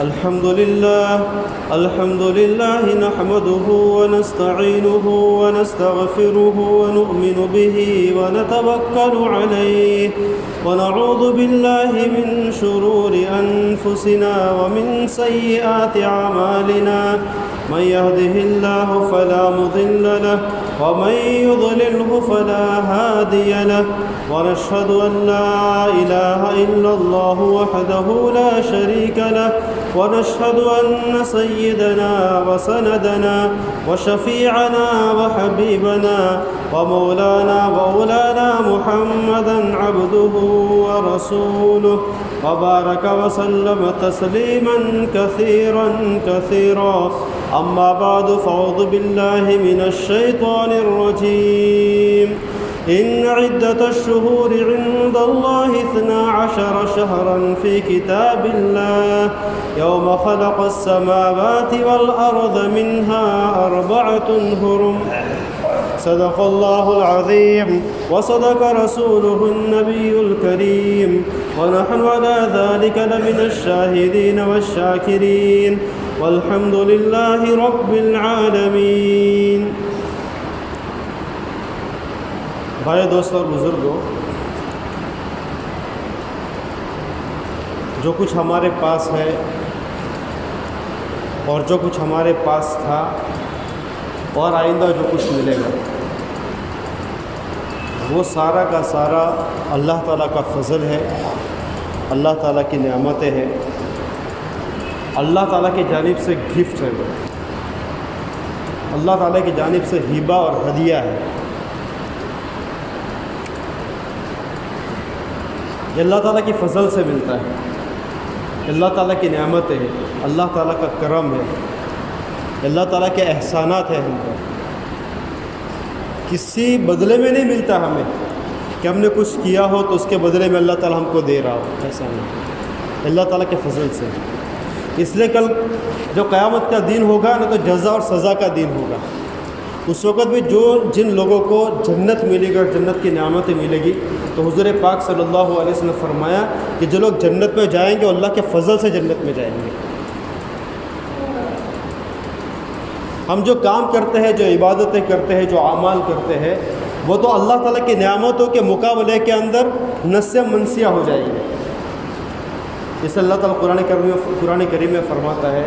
الحمد لله نحمده ونستعينه ونستغفره ونؤمن به ونتوكل عليه ونعوذ بالله من شرور أنفسنا ومن سيئات أعمالنا من يهده الله فلا مضل له ومن يضلله فلا هادي له ونشهد أن لا إله إلا الله وحده لا شريك له ونشهد أن سيدنا وسندنا وشفيعنا وحبيبنا ومولانا محمدا عبده ورسوله وبارك وسلم تسليما كثيرا أما بعد فأعوذ بالله من الشيطان الرجيم إن عدة الشهور عند الله 12 شهرا في كتاب الله يوم خلق السماوات والأرض منها 4 حرم صدق الله العظيم وصدق رسوله النبي الكريم ونحن على ذلك لمن الشاهدين والشاكرين والحمد لله رب العالمين. بھائی دوستوں اور بزرگوں، جو کچھ ہمارے پاس ہے اور جو کچھ ہمارے پاس تھا اور آئندہ جو کچھ ملے گا، وہ سارا کا سارا اللہ تعالیٰ کا فضل ہے، اللہ تعالیٰ کی نعمتیں ہیں، اللہ تعالیٰ کی جانب سے گفٹ ہے، وہ اللہ تعالیٰ کی جانب سے ہبہ اور ہدیہ ہے. یہ اللہ تعالیٰ کی فضل سے ملتا ہے، اللہ تعالیٰ کی نعمتیں ہیں، اللہ تعالیٰ کا کرم ہے، اللہ تعالیٰ کے احسانات ہیں ہم پر. کسی بدلے میں نہیں ملتا ہمیں کہ ہم نے کچھ کیا ہو تو اس کے بدلے میں اللہ تعالیٰ ہم کو دے رہا ہو، ایسا نہیں، اللہ تعالیٰ کے فضل سے. اس لیے کل جو قیامت کا دن ہوگا نا، تو جزا اور سزا کا دن ہوگا. اس وقت بھی جن لوگوں کو جنت ملے گی اور جنت کی نعمتیں ملے گی، تو حضور پاک صلی اللہ علیہ وسلم نے فرمایا کہ جو لوگ جنت میں جائیں گے اللہ کے فضل سے جنت میں جائیں گے. ہم جو کام کرتے ہیں، جو عبادتیں کرتے ہیں، جو اعمال کرتے ہیں، وہ تو اللہ تعالیٰ کی نعمتوں کے مقابلے کے اندر نسیہ منسیہ ہو جائیں گے. جیسے اللہ تعالیٰ قرآن کریم میں فرماتا ہے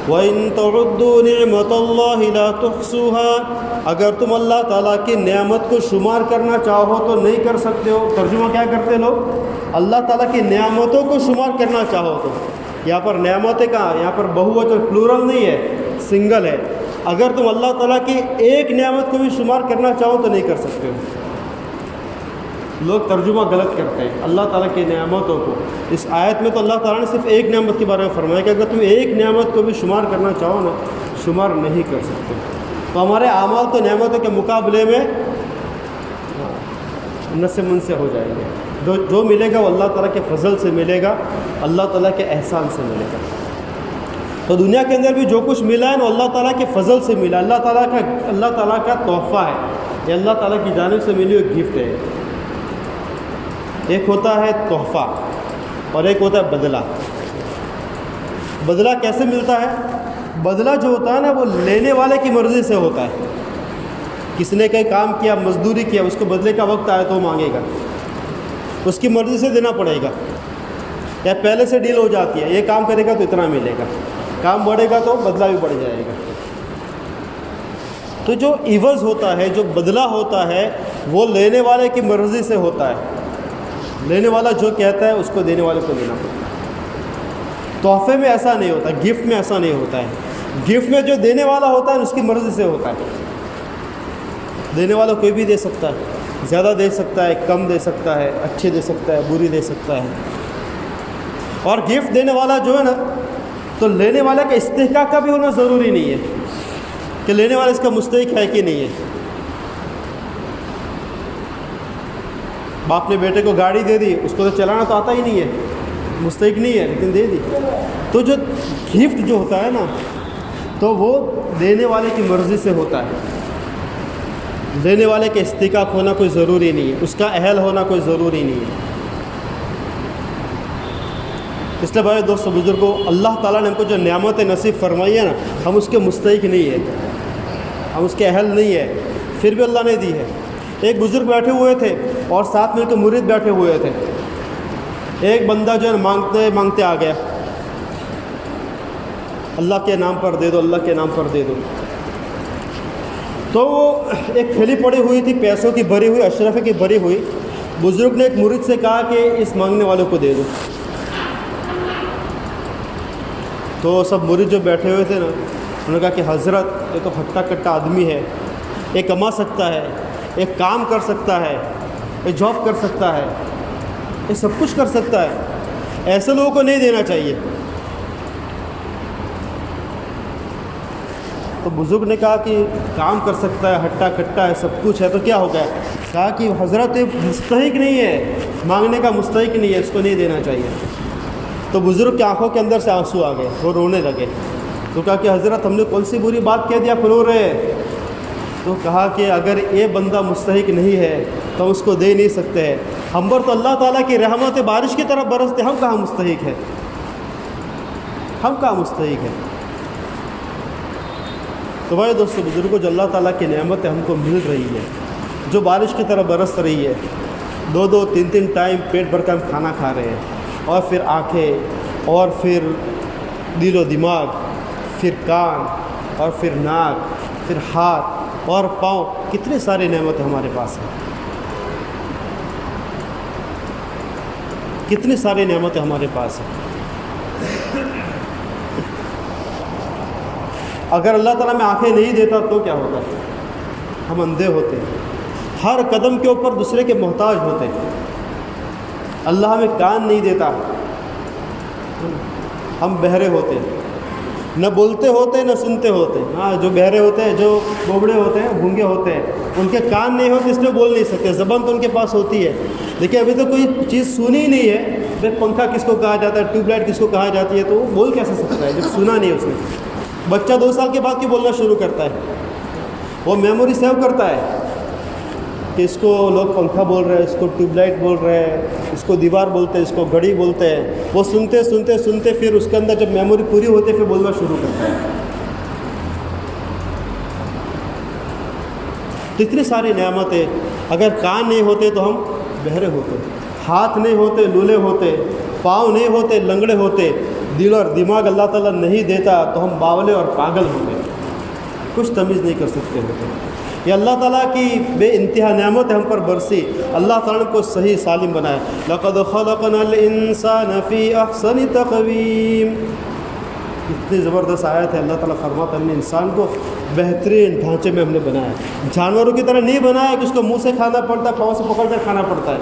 وَإِن تَعُدُّوا نِعْمَةَ اللَّهِ لَا تُحْصُوهَا، اگر تم اللہ تعالیٰ کی نعمت کو شمار کرنا چاہو تو نہیں کر سکتے ہو. ترجمہ کیا کرتے لوگ؟ اللہ تعالیٰ کی نعمتوں کو شمار کرنا چاہو تو. یہاں پر نعمتیں کہاں؟ یہاں پر بہووچن پلورل نہیں ہے، سنگل ہے. اگر تم اللہ تعالیٰ کی ایک نعمت کو بھی شمار کرنا چاہو تو نہیں کر سکتے ہو. لوگ ترجمہ غلط کرتے ہیں اللہ تعالیٰ کی نعمتوں کو. اس آیت میں تو اللہ تعالیٰ نے صرف ایک نعمت کے بارے میں فرمایا کہ اگر تم ایک نعمت کو بھی شمار کرنا چاہو نا، شمار نہیں کر سکتے. تو ہمارے اعمال تو نعمتوں کے مقابلے میں نسے من سے ہو جائیں گے. جو ملے گا وہ اللہ تعالیٰ کے فضل سے ملے گا، اللہ تعالیٰ کے احسان سے ملے گا. تو دنیا کے اندر بھی جو کچھ ملا ہے نا، اللہ تعالیٰ کے فضل سے ملا، اللہ تعالیٰ کا تحفہ ہے، یہ اللہ تعالیٰ کی جانب سے ملی ہوئی گفٹ ہے. ایک ہوتا ہے تحفہ اور ایک ہوتا ہے بدلہ. بدلہ کیسے ملتا ہے؟ بدلہ جو ہوتا ہے نا، وہ لینے والے کی مرضی سے ہوتا ہے. کسی نے کوئی کام کیا، مزدوری کیا، اس کو بدلے کا وقت آیا تو مانگے گا، اس کی مرضی سے دینا پڑے گا، یا پہلے سے ڈیل ہو جاتی ہے، یہ کام کرے گا تو اتنا ملے گا، کام بڑھے گا تو بدلہ بھی بڑھ جائے گا. تو جو عوض ہوتا ہے، جو بدلہ ہوتا ہے، وہ لینے والے کی مرضی سے ہوتا ہے. لینے والا جو کہتا ہے اس کو دینے والے کو دینا پڑتا ہے. تحفے میں ایسا نہیں ہوتا، گفٹ میں ایسا نہیں ہوتا ہے. گفٹ میں جو دینے والا ہوتا ہے اس کی مرضی سے ہوتا ہے. دینے والا کوئی بھی دے سکتا ہے، زیادہ دے سکتا ہے، کم دے سکتا ہے، اچھے دے سکتا ہے، بری دے سکتا ہے. اور گفٹ دینے والا جو ہے نا، تو لینے والے کا استحقاق کا بھی ہونا ضروری نہیں ہے کہ لینے والا اس کا مستحق ہے کہ نہیں ہے. باپ نے بیٹے کو گاڑی دے دی، اس کو تو چلانا تو آتا ہی نہیں ہے، مستحق نہیں ہے، لیکن دے دی. تو جو گفٹ جو ہوتا ہے نا، تو وہ دینے والے کی مرضی سے ہوتا ہے. دینے والے کے استحقاق ہونا کوئی ضروری نہیں ہے، اس کا اہل ہونا کوئی ضروری نہیں ہے. اس لیے بھائی دوستو بزرگوں، اللہ تعالیٰ نے ہم کو جو نعمتیں نصیب فرمائی ہے نا، ہم اس کے مستحق نہیں ہے، ہم اس کے اہل نہیں ہے، پھر بھی اللہ نے دی ہے۔ ایک بزرگ بیٹھے ہوئے تھے اور ساتھ میں ان کے مرید بیٹھے ہوئے تھے۔ ایک بندہ جو ہے مانگتے مانگتے آ گیا، اللہ کے نام پر دے دو، اللہ کے نام پر دے دو۔ تو وہ ایک تھیلی پڑی ہوئی تھی پیسوں کی بھری ہوئی، اشرفے کی بھری ہوئی۔ بزرگ نے ایک مرید سے کہا کہ اس مانگنے والوں کو دے دو۔ تو سب مرید جو بیٹھے ہوئے تھے نا، انہوں نے کہا کہ حضرت یہ تو ہٹا کٹا آدمی ہے، یہ کما سکتا ہے، یہ کام کر سکتا ہے، یہ جاب کر سکتا ہے، یہ سب کچھ کر سکتا ہے، ایسے لوگوں کو نہیں دینا چاہیے۔ تو بزرگ نے کہا کہ کام کر سکتا ہے، ہٹا کٹا ہے، سب کچھ ہے، تو کیا ہو گیا؟ کہا کہ حضرت یہ مستحق نہیں ہے، مانگنے کا مستحق نہیں ہے، اس کو نہیں دینا چاہیے۔ تو بزرگ کی آنکھوں کے اندر سے آنسو آ گئے، وہ رونے لگے۔ تو کہا کہ حضرت ہم نے کون سی بری بات کہہ دیا، آپ رو رہے؟ تو کہا کہ اگر یہ بندہ مستحق نہیں ہے تو ہم اس کو دے نہیں سکتے ہیں، ہم پر تو اللہ تعالیٰ کی رحمت بارش کی طرح برستے، ہم کہاں مستحق ہے، ہم کہاں مستحق ہے؟ تو بھائی دوستو بزرگوں، جو اللہ تعالیٰ کی نعمتیں ہم کو مل رہی ہے، جو بارش کی طرح برس رہی ہے، 2 3 ٹائم پیٹ بھر کر ہم کھانا کھا رہے ہیں، اور پھر آنکھیں، اور پھر دل و دماغ، پھر کان، اور پھر ناک، پھر ہاتھ اور پاؤں، کتنے سارے نعمتیں ہمارے پاس ہیں، کتنی ساری نعمتیں ہمارے پاس ہیں۔ اگر اللہ تعالیٰ میں آنکھیں نہیں دیتا تو کیا ہوتا؟ ہم اندھے ہوتے، ہر قدم کے اوپر دوسرے کے محتاج ہوتے۔ اللہ ہمیں کان نہیں دیتا، ہم بہرے ہوتے، نہ بولتے ہوتے نہ سنتے ہوتے۔ ہاں، جو بہرے ہوتے ہیں، جو بوبڑے ہوتے ہیں، گونگے ہوتے ہیں، ان کے کان نہیں ہوتے اس لیے بول نہیں سکتے، زبان تو ان کے پاس ہوتی ہے لیکن ابھی تو کوئی چیز سنی ہی نہیں ہے۔ بھائی پنکھا کس کو کہا جاتا ہے، ٹیوب لائٹ کس کو کہا جاتی ہے، تو وہ بول کیسے سکتا ہے جب سنا نہیں ہے اس نے؟ بچہ 2 سال کے بعد کی بولنا شروع کرتا ہے، وہ میموری سیو کرتا ہے کہ اس کو لوگ پنکھا بول رہے ہیں، اس کو ٹیوب لائٹ بول رہے ہیں، اس کو دیوار بولتے ہیں، اس کو گھڑی بولتے ہیں۔ وہ سنتے سنتے سنتے پھر اس کے اندر جب میموری پوری ہوتی ہے پھر بولنا شروع کرتا ہے۔ اتنی ساری نعمتیں، اگر کان نہیں ہوتے تو ہم بہرے ہوتے، ہاتھ نہیں ہوتے لولے ہوتے، پاؤں نہیں ہوتے لنگڑے ہوتے، دل اور دماغ اللہ تعالیٰ نہیں دیتا تو ہم باولے اور پاگل ہوتے، کچھ تمیز نہیں کر سکتے ہوتے۔ یہ اللہ تعالیٰ کی بے انتہا نعمت ہم پر برسی، اللہ تعالیٰ نے کو صحیح سالم بنایا۔ لَقَدْ خَلَقْنَا الْإِنسَانَ فِي أَحْسَنِ تَقْوِيمٍ، اتنی زبردست آیت ہے۔ اللہ تعالیٰ فرماتا ہے ہم نے انسان کو بہترین ڈھانچے میں ہم نے بنایا، جانوروں کی طرح نہیں بنایا کہ اس کو منہ سے کھانا پڑتا ہے، پاؤں سے پکڑ کر کھانا پڑتا ہے،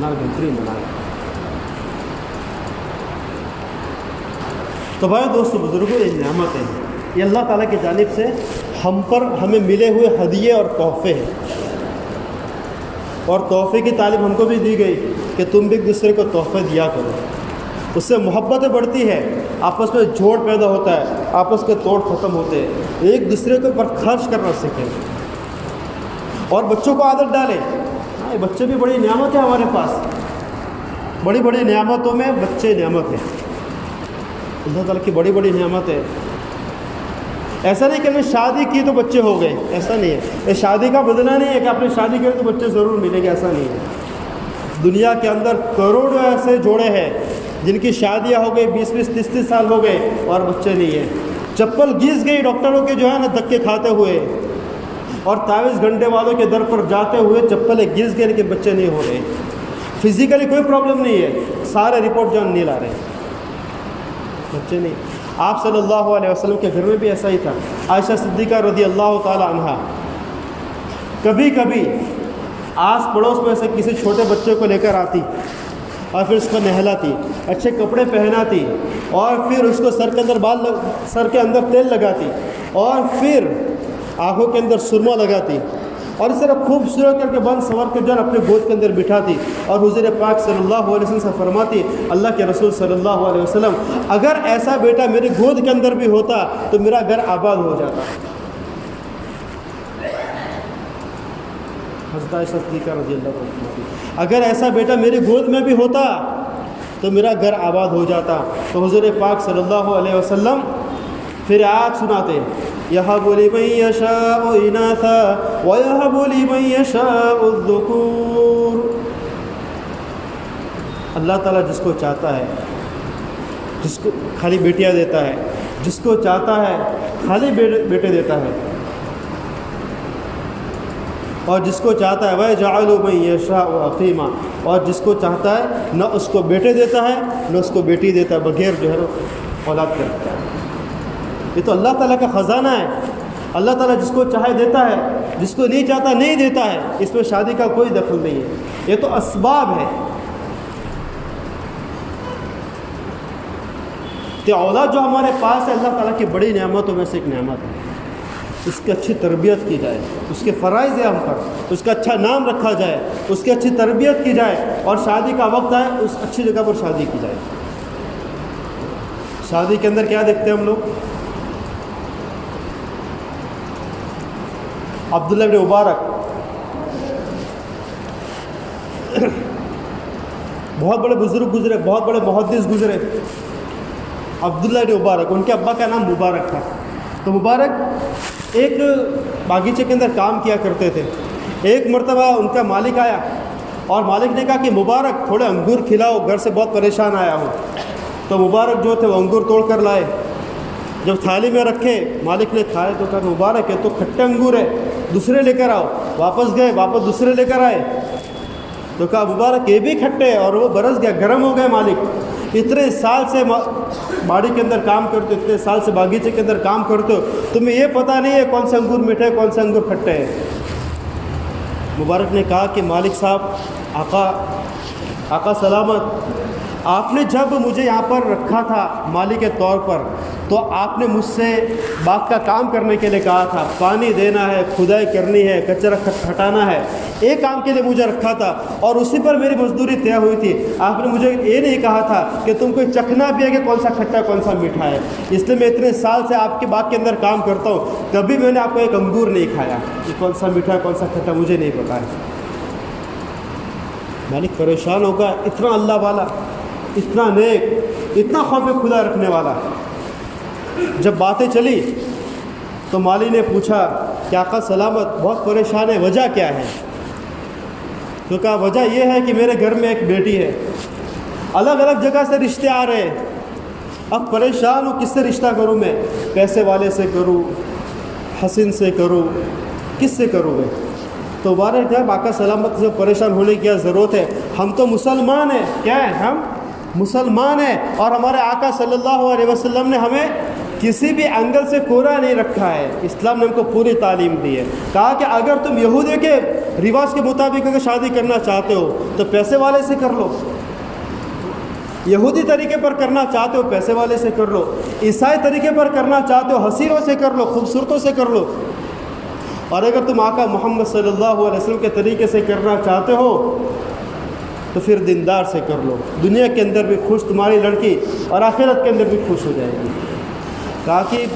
نہ، بہترین بنایا۔ تو بھائی دوستو بزرگوں، یہ نعمت ہے، یہ اللہ تعالیٰ کی جانب سے ہم پر ہمیں ملے ہوئے ہدیے اور تحفے ہیں، اور تحفے کی تعلیم ہم کو بھی دی گئی کہ تم بھی ایک دوسرے کو تحفے دیا کرو، اس سے محبتیں بڑھتی ہے، آپس میں جوڑ پیدا ہوتا ہے، آپس کے توڑ ختم ہوتے ہیں، ایک دوسرے کے اوپر خرچ کرنا سیکھیں، اور بچوں کو عادت ڈالیں۔ ہاں، بچے بھی بڑی نعمت ہے ہمارے پاس، بڑی بڑی نعمتوں میں بچے نعمت ہیں، اللہ تعالیٰ کی بڑی بڑی نعمت ہے۔ ایسا نہیں کہ ہم نے شادی کی تو بچے ہو گئے، ایسا نہیں ہے۔ یہ شادی کا بدلہ نہیں ہے کہ آپ نے شادی کی تو بچے ضرور ملیں گے، ایسا نہیں ہے۔ دنیا کے اندر کروڑوں ایسے جوڑے ہیں جن کی شادیاں ہو گئی، 20 30 سال ہو گئے اور بچے نہیں ہیں۔ چپل گھس گئی ڈاکٹروں کے جو ہے نا دھکے کھاتے ہوئے، اور تعویذ گھنٹے والوں کے در پر جاتے ہوئے چپلیں گھس گئے لیکن بچے نہیں ہو رہے۔ فزیکلی کوئی پرابلم نہیں ہے، سارے رپورٹ جان نہیں لا رہے، بچے نہیں۔ آپ صلی اللہ علیہ وسلم کے گھر میں بھی ایسا ہی تھا۔ عائشہ صدیقہ رضی اللہ تعالی عنہا کبھی کبھی آس پڑوس میں سے کسی چھوٹے بچے کو لے کر آتی اور پھر اس کو نہلاتی، اچھے کپڑے پہناتی، اور پھر اس کو سر کے اندر تیل لگاتی، اور پھر آنکھوں کے اندر سرما لگاتی، اور اس طرح خوبصورت کر کے بند سنور کے جو اپنے گود کے اندر بٹھاتی، اور حضور پاک صلی اللہ علیہ وسلم سے فرماتی، اللہ کے رسول صلی اللہ علیہ وسلم، اگر ایسا بیٹا میرے گود کے اندر بھی ہوتا تو میرا گھر آباد ہو جاتا۔ حضرت عائشہ صدیقہ رضی اللہ عنہ، اگر ایسا بیٹا میری گود میں بھی ہوتا تو میرا گھر آباد ہو جاتا۔ تو حضور پاک صلی اللہ علیہ وسلم پھر آیات سناتے، یَهَبُ لِمَن يَشَاءُ إِنَاثًا وَيَهَبُ لِمَن يَشَاءُ الذُّكُورَ۔ اللہ تعالیٰ جس کو چاہتا ہے، جس کو خالی بیٹیاں دیتا ہے، جس کو چاہتا ہے خالی بیٹے دیتا ہے، اور جس کو چاہتا ہے وَيَجْعَلُ مَن يَشَاءُ عَقِيمًا، اور جس کو چاہتا ہے نہ اس کو بیٹے دیتا ہے نہ اس کو بیٹی دیتا ہے، بغیر جو ہے اولاد کرتا ہے۔ یہ تو اللہ تعالیٰ کا خزانہ ہے۔ اللہ تعالیٰ جس کو چاہے دیتا ہے، جس کو نہیں چاہتا نہیں دیتا ہے، اس میں شادی کا کوئی دخل نہیں ہے، یہ تو اسباب ہے۔ کہ اولاد جو ہمارے پاس ہے اللہ تعالیٰ کی بڑی نعمتوں میں سے ایک نعمت ہے، اس کی اچھی تربیت کی جائے، اس کے فرائض ہے ہم پر، اس کا اچھا نام رکھا جائے، اس کی اچھی تربیت کی جائے، اور شادی کا وقت آئے اس اچھی جگہ پر شادی کی جائے۔ شادی کے اندر کیا دیکھتے ہیں ہم لوگ؟ عبداللہ بن مبارک بہت بڑے بزرگ گزرے، بہت بڑے محدث گزرے۔ عبداللہ بن مبارک، ان کے ابا کا نام مبارک تھا۔ تو مبارک ایک باغیچے کے اندر کام کیا کرتے تھے۔ ایک مرتبہ ان کا مالک آیا اور مالک نے کہا کہ مبارک تھوڑے انگور کھلاؤ، گھر سے بہت پریشان آیا ہوں۔ تو مبارک جو تھے وہ انگور توڑ کر لائے، جب تھالی میں رکھے مالک نے کھائے تو کہا مبارک ہے تو کھٹے انگور ہے، دوسرے لے کر آؤ۔ واپس گئے، واپس دوسرے لے کر آئے تو کہا مبارک یہ بھی کھٹے، اور وہ برس گیا، گرم ہو گئے مالک۔ اتنے سال سے باڑی کے اندر کام کرتے ہو، اتنے سال سے باغیچے کے اندر کام کرتے ہو، تمہیں یہ پتہ نہیں ہے کون سے انگور میٹھے ہیں کون سے انگور کھٹے ہیں۔ مبارک نے کہا کہ مالک صاحب، آقا سلامت، آپ نے جب مجھے یہاں پر رکھا تھا مالی کے طور پر تو آپ نے مجھ سے باغ کا کام کرنے کے لیے کہا تھا، پانی دینا ہے، کھدائی کرنی ہے، کچرا ہٹانا ہے، ایک کام کے لیے مجھے رکھا تھا اور اسی پر میری مزدوری طے ہوئی تھی۔ آپ نے مجھے یہ نہیں کہا تھا کہ تم کو چکھنا بھی ہے کہ کون سا کھٹا ہے کون سا میٹھا ہے، اس لیے میں اتنے سال سے آپ کے باغ کے اندر کام کرتا ہوں، کبھی میں نے آپ کو ایک انگور نہیں کھایا کہ کون سا میٹھا ہے کون سا کھٹا مجھے نہیں پتا ہے۔ مالک پریشان ہوگا، اتنا اللہ والا، اتنا نیک، اتنا خوف خدا رکھنے والا۔ جب باتیں چلی تو مالی نے پوچھا کہ آقا سلامت بہت پریشان ہے، وجہ کیا ہے؟ تو کہا وجہ یہ ہے کہ میرے گھر میں ایک بیٹی ہے، الگ الگ جگہ سے رشتے آ رہے ہیں، اب پریشان ہوں کس سے رشتہ کروں، میں پیسے والے سے کروں، حسین سے کروں، کس سے کروں میں؟ تو بارے کیا آقا سلامت سے پریشان ہونے کی کیا ضرورت ہے، ہم تو مسلمان ہیں۔ کیا ہے؟ ہم مسلمان ہیں، اور ہمارے آقا صلی اللہ علیہ وسلم نے ہمیں کسی بھی اینگل سے کوڑا نہیں رکھا ہے، اسلام نے ہم کو پوری تعلیم دی ہے۔ کہا کہ اگر تم یہودی کے رواج کے مطابق اگر شادی کرنا چاہتے ہو تو پیسے والے سے کر لو، یہودی طریقے پر کرنا چاہتے ہو پیسے والے سے کر لو، عیسائی طریقے پر کرنا چاہتے ہو حسینوں سے کر لو، خوبصورتوں سے کر لو، اور اگر تم آقا محمد صلی اللہ علیہ وسلم کے طریقے سے کرنا چاہتے ہو تو پھر دیندار سے کر لو، دنیا کے اندر بھی خوش تمہاری لڑکی اور آخرت کے اندر بھی خوش ہو جائے گی۔ کہا کہ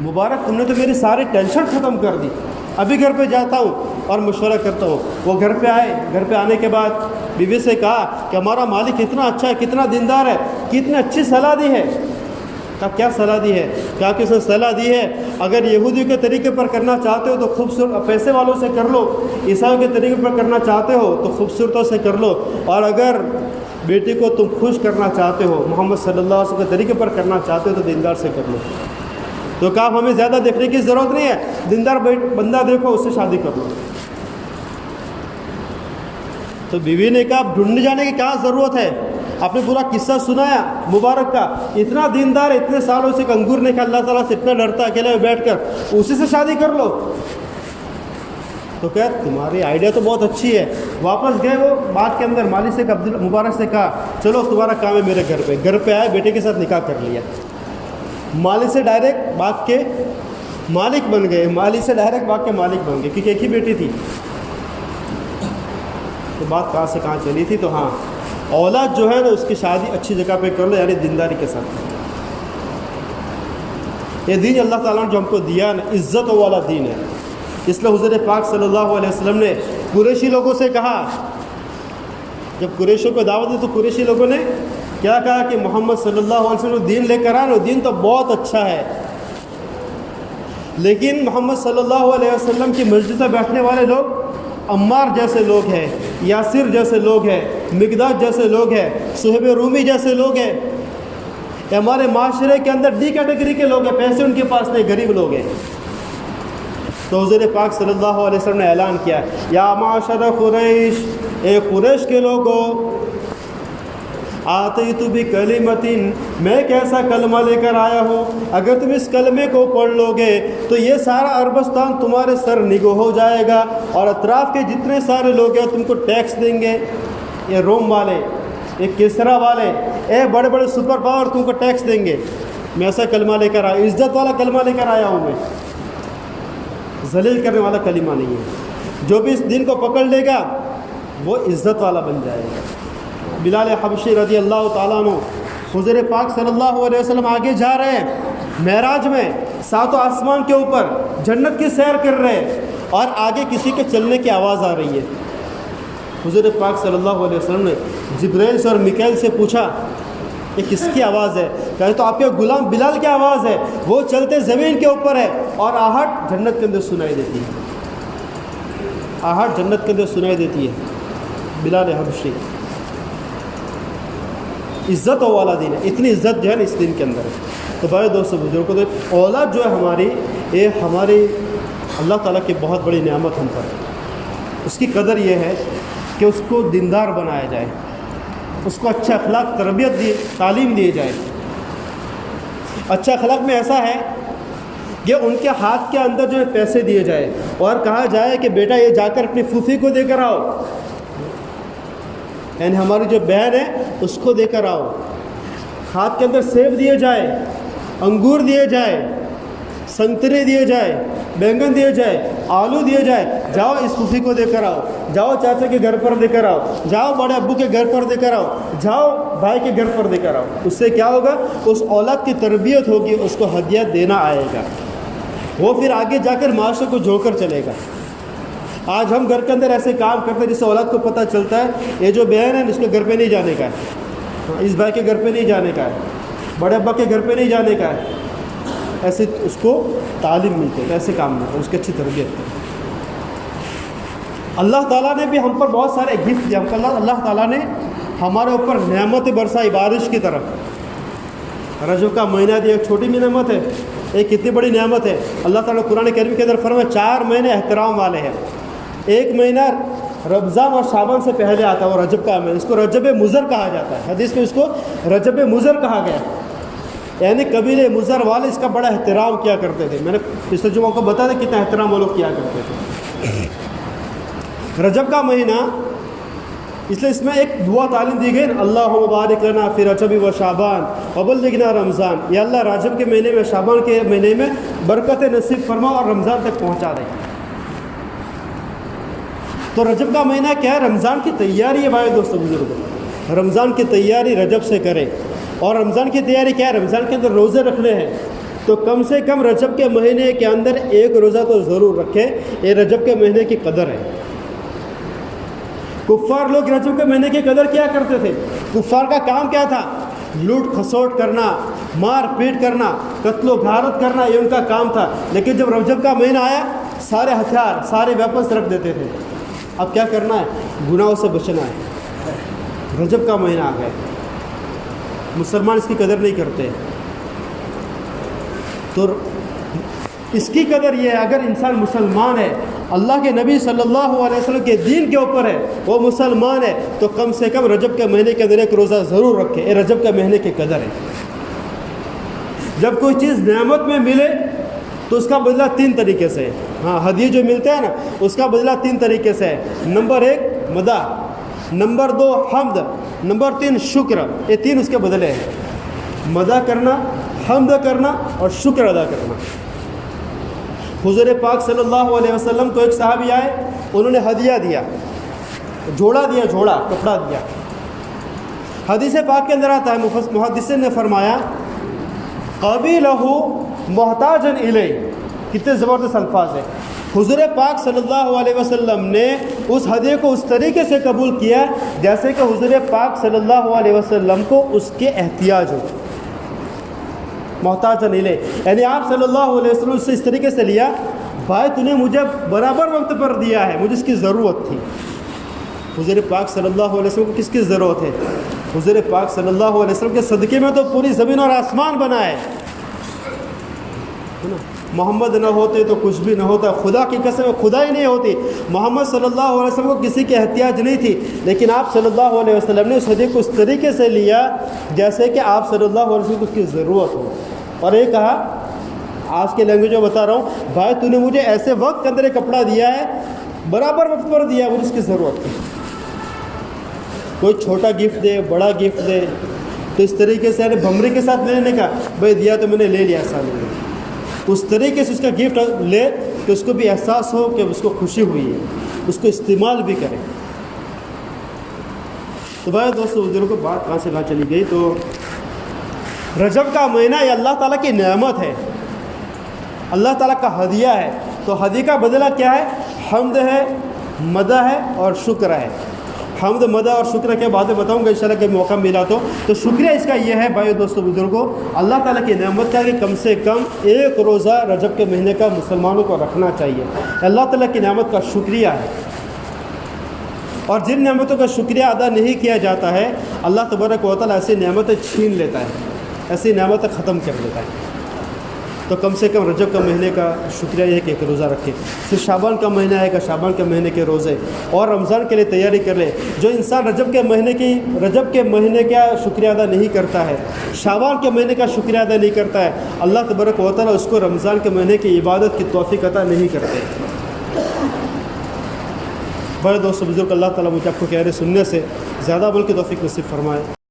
مبارک تم نے تو میری ساری ٹینشن ختم کر دی، ابھی گھر پہ جاتا ہوں اور مشورہ کرتا ہوں۔ وہ گھر پہ آئے، گھر پہ آنے کے بعد بیوی سے کہا کہ ہمارا مالک کتنا اچھا ہے، کتنا دیندار ہے، کتنی اچھی صلاح دی ہے۔ کہا کیا صلاح دی ہے؟ کہا کہ اس نے صلاح دی ہے اگر یہودیوں کے طریقے پر کرنا چاہتے ہو تو خوبصورت پیسے والوں سے کر لو، عیسائیوں کے طریقے پر کرنا چاہتے ہو تو خوبصورتوں سے کر لو، اور اگر بیٹی کو تم خوش کرنا چاہتے ہو محمد صلی اللہ علیہ وسلم کے طریقے پر کرنا چاہتے ہو تو دیندار سے کر لو۔ تو کہا ہمیں زیادہ دیکھنے کی ضرورت نہیں ہے، دیندار بندہ دیکھو اس سے شادی کر لو۔ تو بیوی نے کہا ڈھونڈنے جانے کی کیا ضرورت ہے، آپ نے پورا قصہ سنایا مبارک کا، اتنا دیندار اتنے سالوں سے انگور نے کہا اللہ تعالیٰ سے اتنا ڈرتا، اکیلے میں بیٹھ کر اسی سے شادی کر لو۔ تو کہا تمہاری آئیڈیا تو بہت اچھی ہے۔ واپس گئے وہ باغ کے اندر، مالی سے عبد مبارک سے کہا چلو تمہارا کام ہے میرے گھر پہ۔ گھر پہ آئے، بیٹے کے ساتھ نکاح کر لیا، مالی سے ڈائریکٹ باغ کے مالک بن گئے، مالی سے ڈائریکٹ باغ کے مالک بن گئے، کیونکہ ایک ہی بیٹی تھی۔ تو بات کہاں سے کہاں چلی تھی، تو ہاں اولاد جو ہے نا اس کی شادی اچھی جگہ پہ کر لو، یعنی دینداری کے ساتھ۔ یہ دین اللہ تعالیٰ نے جو ہم کو دیا نا عزت والا دین ہے، اس لیے حضور پاک صلی اللہ علیہ وسلم نے قریشی لوگوں سے کہا جب قریشوں کو دعوت دی تو قریشی لوگوں نے کیا کہا کہ محمد صلی اللہ علیہ وسلم دین لے کر آئے، وہ دین تو بہت اچھا ہے، لیکن محمد صلی اللہ علیہ وسلم کی مسجد میں بیٹھنے والے لوگ عمار جیسے لوگ ہیں، یاسر جیسے لوگ ہیں، مقداد جیسے لوگ ہیں، صہیب رومی جیسے لوگ ہیں، یہ ہمارے معاشرے کے اندر ڈی کیٹیگری کے لوگ ہیں، پیسے ان کے پاس نہیں، غریب لوگ ہیں۔ تو حضور پاک صلی اللہ علیہ وسلم نے اعلان کیا، یا معاشر قریش، اے قریش کے لوگوں، آتیت بکلمۃ، میں ایک ایسا کلمہ لے کر آیا ہوں، اگر تم اس کلمے کو پڑھ لو گے تو یہ سارا عربستان تمہارے سر نگو ہو جائے گا، اور اطراف کے جتنے سارے لوگ ہیں تم کو ٹیکس دیں گے، یہ روم والے، یہ کسرا والے، اے بڑے بڑے سپر پاور تم کو ٹیکس دیں گے۔ میں ایسا کلمہ لے کر آیا، عزت والا کلمہ لے کر آیا ہوں، میں ذلیل کرنے والا کلمہ نہیں ہے۔ جو بھی اس دین کو پکڑ لے گا وہ عزت والا بن جائے گا۔ بلال حبشی رضی اللہ تعالیٰ عنہ، حضور پاک صلی اللہ علیہ وسلم آگے جا رہے ہیں معراج میں، ساتوں آسمان کے اوپر جنت کی سیر کر رہے ہیں، اور آگے کسی کے چلنے کی آواز آ رہی ہے۔ حضور پاک صلی اللہ علیہ وسلم نے جبرائیل سے اور میکائیل سے پوچھا یہ کس کی آواز ہے؟ کہے تو آپ کے غلام بلال کی آواز ہے، وہ چلتے زمین کے اوپر ہے اور آہٹ جنت کے اندر سنائی دیتی ہے، آہٹ جنت کے اندر سنائی دیتی ہے۔ بلال حبشی، عزت والا دین ہے، اتنی عزت جو ہے نا اس دین کے اندر ہے۔ تو بھائی دوستوں بزرگوں، تو اولاد جو ہے ہماری، یہ ہماری اللہ تعالیٰ کی بہت بڑی نعمت ہم پر ہے۔ اس کی قدر یہ ہے کہ اس کو دیندار بنایا جائے، اس کو اچھا اخلاق تربیت دی، تعلیم دی جائے۔ اچھا اخلاق میں ایسا ہے کہ ان کے ہاتھ کے اندر جو ہے پیسے دیے جائے اور کہا جائے کہ بیٹا یہ جا کر اپنی پھوپھی کو دے کر آؤ، یعنی ہماری جو بہن ہے اس کو دے کر آؤ۔ ہاتھ کے اندر سیب دیے جائے، انگور دیے جائے، سنترے دیے جائے، بینگن دیے جائے، آلو دیے جائے، جاؤ اس پھوپھی کو دے کر آؤ، جاؤ چاچا کے گھر پر دے کر آؤ، جاؤ بڑے ابو کے گھر پر دے کر آؤ، جاؤ بھائی کے گھر پر دے کر آؤ۔ اس سے کیا ہوگا؟ اس اولاد کی تربیت ہوگی، اس کو ہدیہ دینا آئے گا، وہ پھر آگے جا کر معاشرے کو جوڑ کر چلے گا۔ آج ہم گھر کے اندر ایسے کام کرتے ہیں جس سے اولاد کو پتہ چلتا ہے یہ جو بہن ہے اس کے گھر پہ نہیں جانے کا ہے، اس بھائی کے گھر پہ نہیں جانے کا ہے، بڑے ابا کے گھر پہ نہیں جانے کا ہے، ایسے اس کو تعلیم ملتی ہے، ایسے کام ملتا ہے، اس کی اچھی تربیت ہے۔ اللہ تعالیٰ نے بھی ہم پر بہت سارے گفٹ دیا، اللہ تعالیٰ نے ہمارے اوپر نعمت برسائی بارش کی طرف۔ رجب کا مہینہ دیا، ایک چھوٹی بھی نعمت ہے، ایک کتنی بڑی نعمت ہے۔ اللہ تعالیٰ قرآن کریم کے اندر فرمایا 4 مہینے احترام والے ہیں۔ ایک مہینہ رمضان اور شعبان سے پہلے آتا ہے، وہ رجب کا مہینہ، اس کو رجب مضر کہا جاتا ہے، حدیث میں اس کو رجب مضر کہا گیا، یعنی قبیلے مضر والے اس کا بڑا احترام کیا کرتے تھے۔ میں نے پچھلے جمعہ کو بتایا کتنا احترام وہ لوگ کیا کرتے تھے۔ رجب کا مہینہ، اس لیے اس میں ایک دعا تعلیم دی گئی، اللہم بارک لنا فی رجب و شعبان وبلغنا رمضان، یا اللہ رجب کے مہینے میں، شعبان کے مہینے میں برکت نصیب فرما اور رمضان تک پہنچا دے۔ تو رجب کا مہینہ کیا ہے؟ رمضان کی تیاری ہے بھائی دوستو بزرگوں، رمضان کی تیاری رجب سے کریں۔ اور رمضان کی تیاری کیا ہے؟ رمضان کے اندر روزے رکھنے ہیں، تو کم سے کم رجب کے مہینے کے اندر ایک روزہ تو ضرور رکھیں، یہ رجب کے مہینے کی قدر ہے۔ کفار لوگ رجب کے مہینے کی قدر کیا کرتے تھے؟ کفار کا کام کیا تھا؟ لوٹ کھسوٹ کرنا، مار پیٹ کرنا، قتل و غارت کرنا، یہ ان کا کام تھا۔ لیکن جب رجب کا مہینہ آیا سارے ہتھیار، سارے ویپنس رکھ دیتے تھے۔ اب کیا کرنا ہے؟ گناہوں سے بچنا ہے۔ رجب کا مہینہ آ گیا، مسلمان اس کی قدر نہیں کرتے۔ تو اس کی قدر یہ ہے، اگر انسان مسلمان ہے، اللہ کے نبی صلی اللہ علیہ وسلم کے دین کے اوپر ہے، وہ مسلمان ہے، تو کم سے کم رجب کے مہینے کے اندر ایک روزہ ضرور رکھے۔ یہ رجب کے مہینے کی قدر ہے۔ جب کوئی چیز نعمت میں ملے تو اس کا بدلہ 3 طریقے سے ہے۔ ہاں، ہدیہ جو ملتا ہے نا، اس کا بدلہ 3 طریقے سے ہے۔ نمبر 1 مدح، نمبر 2 حمد، نمبر 3 شکر۔ یہ 3 اس کے بدلے ہیں، مدح کرنا، حمد کرنا اور شکر ادا کرنا۔ حضور پاک صلی اللہ علیہ وسلم کو ایک صحابی آئے، انہوں نے ہدیہ دیا، جوڑا دیا، جوڑا کپڑا دیا۔ حدیث پاک کے اندر آتا ہے، محدثین نے فرمایا قبیلہ محتاجن الیہ، کتنے زبردست الفاظ ہیں، حضور پاک صلی اللہ علیہ وسلم نے اس ہدیے کو اس طریقے سے قبول کیا جیسے کہ حضور پاک صلی اللہ علیہ وسلم کو اس کے احتیاج ہو، محتاج نہیں لے، یعنی آپ صلی اللہ علیہ وسلم سے اس طریقے سے لیا، بھائی تو نے مجھے برابر وقت پر دیا ہے، مجھے اس کی ضرورت تھی۔ حضور پاک صلی اللہ علیہ وسلم کو کس کی ضرورت ہے؟ حضور پاک صلی اللہ علیہ وسلم کے صدقے میں تو پوری زمین اور آسمان بنا ہے نا؟ محمد نہ ہوتے تو کچھ بھی نہ ہوتا، خدا کی قسم خدا ہی نہیں ہوتی۔ محمد صلی اللہ علیہ وسلم کو کسی کی احتیاج نہیں تھی، لیکن آپ صلی اللہ علیہ وسلم نے اس ہدیے کو اس طریقے سے لیا جیسے کہ آپ صلی اللہ علیہ وسلم کو اس کی ضرورت ہو، اور یہ کہا، آج کے لینگویج میں بتا رہا ہوں، بھائی تو نے مجھے ایسے وقت کے اندر ایک کپڑا دیا ہے، برابر وقت پر دیا، مجھے اس کی ضرورت تھی۔ کوئی چھوٹا گفٹ دے، بڑا گفٹ دے، تو اس طریقے سے یعنی بھمری کے ساتھ لینے کا، بھائی دیا تو میں نے لے لیا، ایسا نہیں، اس طریقے سے اس کا گفٹ لے کہ اس کو بھی احساس ہو کہ اس کو خوشی ہوئی ہے، اس کو استعمال بھی کرے۔ تو بھائی دوستو بزرگوں، بات کہاں سے کہاں چلی گئی؟ تو رجب کا مہینہ یہ اللہ تعالیٰ کی نعمت ہے، اللہ تعالیٰ کا ہدیہ ہے، تو ہدیے کا بدلہ کیا ہے؟ حمد ہے، مدح ہے اور شکر ہے۔ حمد، مدح اور شکر کے بعد بتاؤں گا انشاءاللہ کہ موقع ملا تو شکریہ اس کا یہ ہے بھائی دوستو بزرگوں، اللہ تعالیٰ کی نعمت کا کہ کم سے کم ایک روزہ رجب کے مہینے کا مسلمانوں کو رکھنا چاہیے، اللہ تعالیٰ کی نعمت کا شکریہ ہے۔ اور جن نعمتوں کا شکریہ ادا نہیں کیا جاتا ہے، اللہ تبارک و تعالیٰ ایسی نعمتیں چھین لیتا ہے، ایسی نعمتیں ختم کر دیتا ہے۔ تو کم سے کم رجب کا مہینے کا شکریہ یہ ہے کہ ایک روزہ رکھے، پھر شعبان کا مہینہ ہے کہ شعبان کے مہینے کے روزے، اور رمضان کے لیے تیاری کر لے۔ جو انسان رجب کے مہینے کا شکریہ ادا نہیں کرتا ہے، شعبان کے مہینے کا شکریہ ادا نہیں کرتا ہے، اللہ تبارک و تعالیٰ اس کو رمضان کے مہینے کی عبادت کی توفیق عطا نہیں کرتے۔ بڑے دوستو بزرگ، اللہ تعالیٰ مجھے آپ کو کہہ رہے سننے سے زیادہ بول کے توفیق نصیب فرمائے۔